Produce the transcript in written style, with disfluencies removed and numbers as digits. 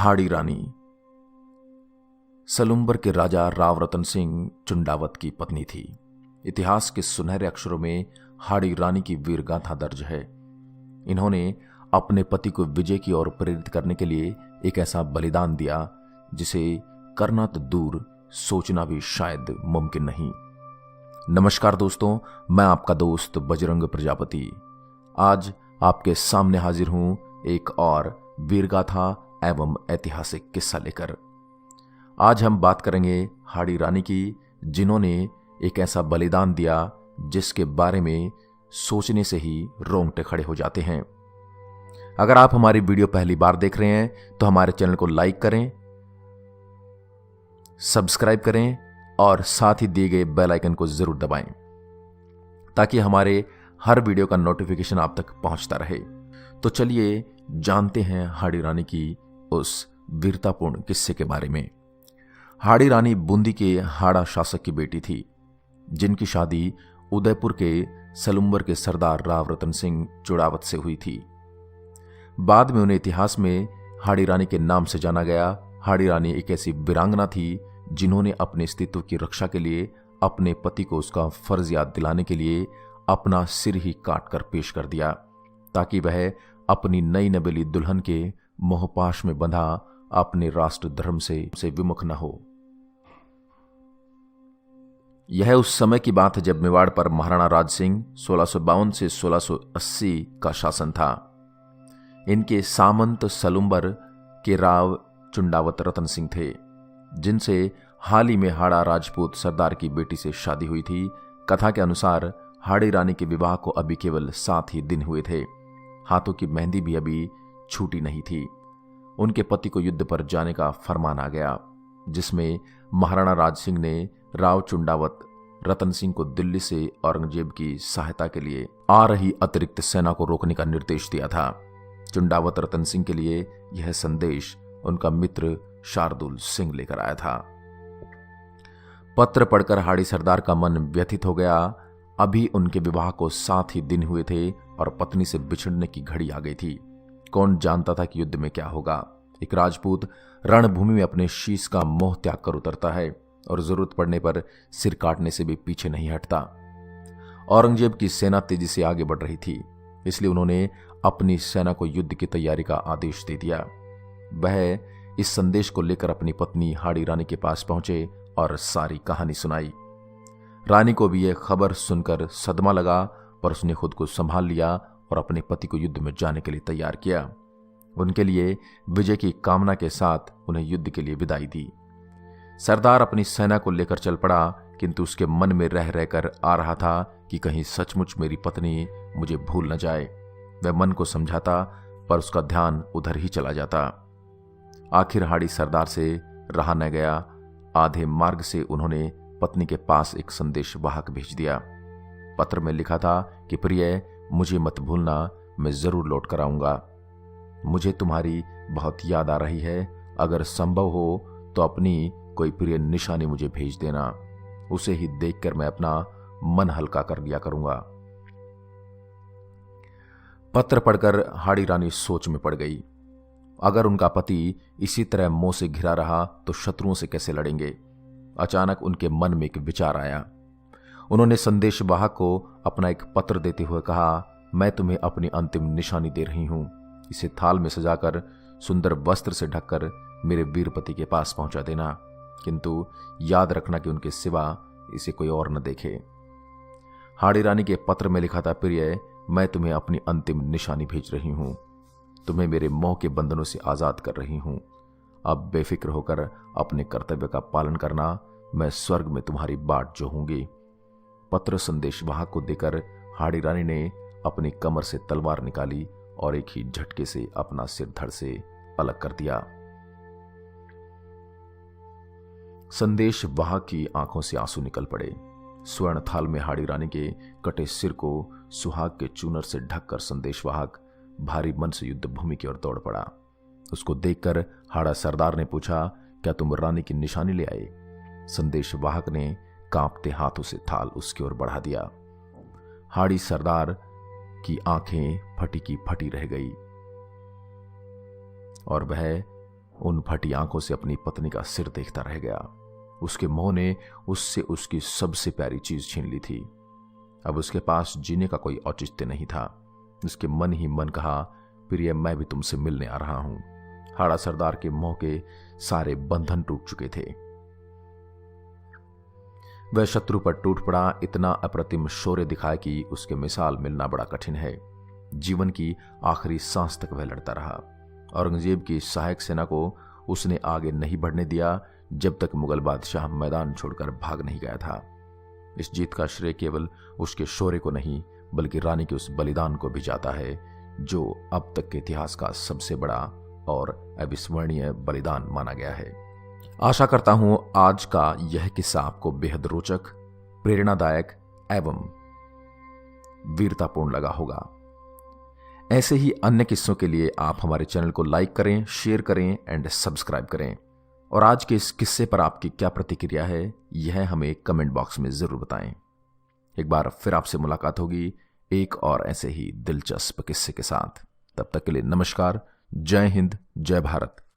हाड़ी रानी सलुंबर के राजा राव रतन सिंह चुंडावत की पत्नी थी। इतिहास के सुनहरे अक्षरों में हाड़ी रानी की वीर गाथा दर्ज है। इन्होंने अपने पति को विजय की ओर प्रेरित करने के लिए एक ऐसा बलिदान दिया जिसे करना तो दूर, सोचना भी शायद मुमकिन नहीं। नमस्कार दोस्तों, मैं आपका दोस्त बजरंग प्रजापति आज आपके सामने हाजिर हूं एक और वीरगाथा एवं ऐतिहासिक किस्सा लेकर। आज हम बात करेंगे हाड़ी रानी की, जिन्होंने एक ऐसा बलिदान दिया जिसके बारे में सोचने से ही रोंगटे खड़े हो जाते हैं। अगर आप हमारी वीडियो पहली बार देख रहे हैं तो हमारे चैनल को लाइक करें, सब्सक्राइब करें और साथ ही दिए गए बेल आइकन को जरूर दबाएं ताकि हमारे हर वीडियो का नोटिफिकेशन आप तक पहुंचता रहे। तो चलिए जानते हैं हाड़ी रानी की उस वीरतापूर्ण किस्से के बारे में। हाड़ी रानी बूंदी के हाड़ा शासक की बेटी थी, जिनकी शादी उदयपुर के सलुंबर के सरदार राव रतन सिंह चुड़ावत से हुई थी। बाद में उन्हें इतिहास में हाड़ी रानी के नाम से जाना गया। हाड़ी रानी एक ऐसी वीरांगना थी जिन्होंने अपने अस्तित्व की रक्षा के लिए अपने पति को उसका फर्ज याद दिलाने के लिए अपना सिर ही काट कर पेश कर दिया, ताकि वह अपनी नई नवेली दुल्हन के मोहपाश में बंधा अपने राष्ट्र धर्म से विमुख न हो। यह उस समय की बात है जब मेवाड़ पर महाराणा राज सिंह 1652 से 1680 का शासन था। इनके सामंत सलुंबर के राव चुंडावत रतन सिंह थे, जिनसे हाल ही में हाड़ा राजपूत सरदार की बेटी से शादी हुई थी। कथा के अनुसार हाड़ी रानी के विवाह को अभी केवल 7 ही दिन हुए थे। हाथों की मेहंदी भी अभी छूटी नहीं थी। उनके पति को युद्ध पर जाने का फरमान आ गया, जिसमें महाराणा राज सिंह ने राव चुंडावत रतन सिंह को दिल्ली से औरंगजेब की सहायता के लिए आ रही अतिरिक्त सेना को रोकने का निर्देश दिया था। चुंडावत रतन सिंह के लिए यह संदेश उनका मित्र शार्दुल सिंह लेकर आया था। पत्र पढ़कर हाड़ी सरदार का मन व्यथित हो गया। अभी उनके विवाह को 7 ही दिन हुए थे और पत्नी से बिछड़ने की घड़ी आ गई थी। कौन जानता था कि युद्ध में क्या होगा। एक राजपूत रणभूमि में अपने शीश का मोह त्याग कर उतरता है और जरूरत पड़ने पर सिर काटने से भी पीछे नहीं हटता। औरंगजेब की सेना तेजी से आगे बढ़ रही थी, इसलिए उन्होंने अपनी सेना को युद्ध की तैयारी का आदेश दे दिया। वह इस संदेश को लेकर अपनी पत्नी हाड़ी रानी के पास पहुंचे और सारी कहानी सुनाई। रानी को भी यह खबर सुनकर सदमा लगा, पर उसने खुद को संभाल लिया और अपने पति को युद्ध में जाने के लिए तैयार किया। उनके लिए विजय की कामना के साथ उन्हें युद्ध के लिए विदाई दी। सरदार अपनी सेना को लेकर चल पड़ा, किंतु उसके मन में रह रहकर आ रहा था कि कहीं सचमुच मेरी पत्नी मुझे भूल न जाए। वह मन को समझाता, पर उसका ध्यान उधर ही चला जाता। आखिर हाड़ी सरदार से रहा न गया। आधे मार्ग से उन्होंने पत्नी के पास एक संदेश वाहक भेज दिया। पत्र में लिखा था कि प्रिय, मुझे मत भूलना, मैं जरूर लौट कर आऊंगा। मुझे तुम्हारी बहुत याद आ रही है। अगर संभव हो तो अपनी कोई प्रिय निशानी मुझे भेज देना। उसे ही देखकर मैं अपना मन हल्का कर लिया करूंगा। पत्र पढ़कर हाड़ी रानी सोच में पड़ गई। अगर उनका पति इसी तरह मोह से घिरा रहा तो शत्रुओं से कैसे लड़ेंगे। अचानक उनके मन में एक विचार आया। उन्होंने संदेश वाहक को अपना एक पत्र देते हुए कहा, मैं तुम्हें अपनी अंतिम निशानी दे रही हूं। इसे थाल में सजाकर सुंदर वस्त्र से ढककर मेरे वीर पति के पास पहुंचा देना, किंतु याद रखना कि उनके सिवा इसे कोई और न देखे। हाड़ी रानी के पत्र में लिखा था, प्रिय, मैं तुम्हें अपनी अंतिम निशानी भेज रही हूं। तुम्हें मेरे मोह के बंधनों से आजाद कर रही हूं। अब बेफिक्र होकर अपने कर्तव्य का पालन करना। मैं स्वर्ग में तुम्हारी बाट जोहूंगी। पत्र संदेश वाहक को देकर हाड़ी रानी ने अपनी कमर से तलवार निकाली और एक ही झटके से अपना सिर धड़ से अलग कर दिया। संदेश वाहक की आंखों से आंसू निकल पड़े। स्वर्ण थाल में हाड़ी रानी के कटे सिर को सुहाग के चूनर से ढककर संदेश वाहक भारी मन से युद्ध भूमि की ओर दौड़ पड़ा। उसको देखकर हाड़ा सरदार ने पूछा, क्या तुम रानी की निशानी ले आए? संदेश वाहक ने कांपते हाथों से थाल उसकी ओर बढ़ा दिया। हाड़ी सरदार की आंखें फटी की फटी रह गई और वह उन फटी आंखों से अपनी पत्नी का सिर देखता रह गया। उसके मोह ने उससे उसकी सबसे प्यारी चीज छीन ली थी। अब उसके पास जीने का कोई औचित्य नहीं था। उसके मन ही मन कहा, प्रिय, मैं भी तुमसे मिलने आ रहा हूं। हाड़ा सरदार के मोह के सारे बंधन टूट चुके थे। वह शत्रु पर टूट पड़ा। इतना अप्रतिम शौर्य दिखाया कि उसके मिसाल मिलना बड़ा कठिन है। जीवन की आखिरी सांस तक वह लड़ता रहा। औरंगजेब की सहायक सेना को उसने आगे नहीं बढ़ने दिया जब तक मुगल बादशाह मैदान छोड़कर भाग नहीं गया था। इस जीत का श्रेय केवल उसके शौर्य को नहीं बल्कि रानी के उस बलिदान को भी जाता है, जो अब तक के इतिहास का सबसे बड़ा और अविस्मरणीय बलिदान माना गया है। आशा करता हूं आज का यह किस्सा आपको बेहद रोचक, प्रेरणादायक एवं वीरतापूर्ण लगा होगा। ऐसे ही अन्य किस्सों के लिए आप हमारे चैनल को लाइक करें, शेयर करें एंड सब्सक्राइब करें। और आज के इस किस्से पर आपकी क्या प्रतिक्रिया है, यह हमें कमेंट बॉक्स में जरूर बताएं। एक बार फिर आपसे मुलाकात होगी एक और ऐसे ही दिलचस्प किस्से के साथ। तब तक के लिए नमस्कार। जय हिंद, जय भारत।